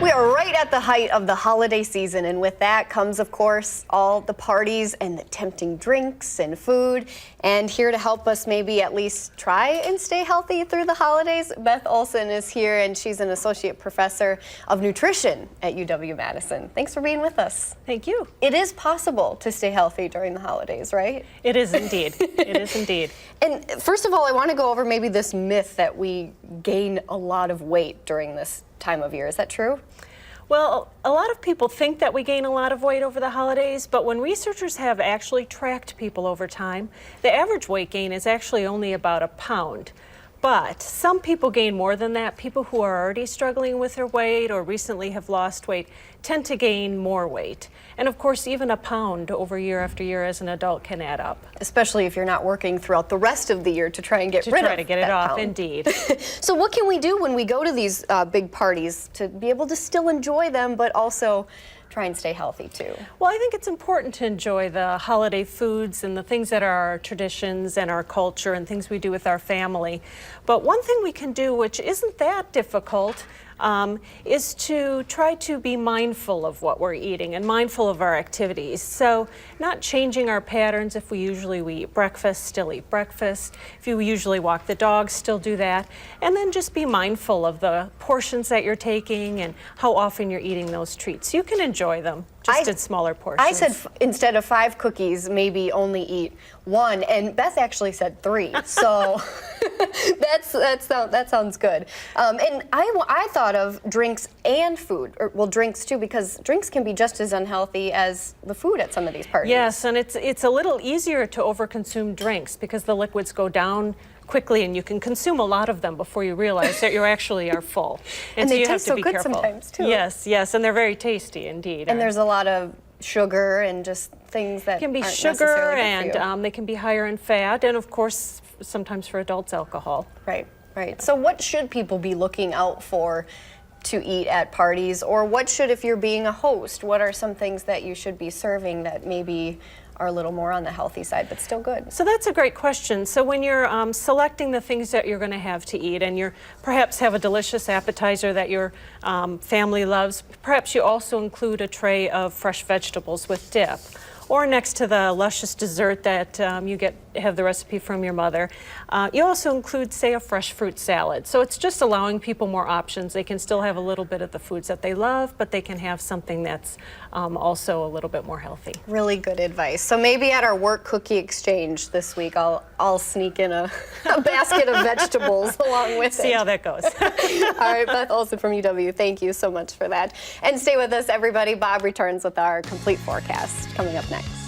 We are right at the height of the holiday season, and with that comes, of course, all the parties and the tempting drinks and food. And here to help us maybe at least try and stay healthy through the holidays, Beth Olson is here, and she's an associate professor of nutrition at UW-Madison. Thanks for being with us. Thank you. It is possible to stay healthy during the holidays, right? It is indeed. It is indeed. And first of all, I want to go over maybe this myth that we gain a lot of weight during this time of year. Is that true? Well, a lot of people think that we gain a lot of weight over the holidays, but when researchers have actually tracked people over time, the average weight gain is actually only about a pound. But some people gain more than that. People who are already struggling with their weight or recently have lost weight tend to gain more weight. And of course, even a pound over year after year as an adult can add up. Especially if you're not working throughout the rest of the year to try and get rid of to get it off, pound. indeed. So what can we do when we go to these big parties to be able to still enjoy them, but also try and stay healthy too? Well, I think it's important to enjoy the holiday foods and the things that are our traditions and our culture and things we do with our family. But one thing we can do, which isn't that difficult, is to try to be mindful of what we're eating and mindful of our activities. So not changing our patterns. If we usually eat breakfast, still eat breakfast. If you usually walk the dog, still do that. And then just be mindful of the portions that you're taking and how often you're eating those treats. You can enjoy them just in smaller portions. I said instead of 5 cookies, maybe only eat 1, and Beth actually said 3. So that sounds good. And I thought of drinks and food, or well, drinks too, because drinks can be just as unhealthy as the food at some of these parties. Yes, and it's a little easier to overconsume drinks because the liquids go down quickly and you can consume a lot of them before you realize that you actually are full. And so they you taste have to be so good careful. sometimes too. Yes, yes, and they're very tasty indeed. And there's a lot of sugar and just things that can be aren't sugar, necessarily good for you. and they can be higher in fat, and of course sometimes for adults, alcohol. Right, right. So what should people be looking out for to eat at parties, or what should, if you're being a host, what are some things that you should be serving that maybe are a little more on the healthy side but still good? So that's a great question. So when you're selecting the things that you're going to have to eat, and you perhaps have a delicious appetizer that your family loves, perhaps you also include a tray of fresh vegetables with dip. Or next to the luscious dessert that you have the recipe from your mother. You also include, say, a fresh fruit salad. So it's just allowing people more options. They can still have a little bit of the foods that they love, but they can have something that's also a little bit more healthy. Really good advice. So maybe at our work cookie exchange this week, I'll sneak in a basket of vegetables along with it. See how that goes. All right, Beth Olson from UW, thank you so much for that. And stay with us, everybody. Bob returns with our complete forecast coming up next.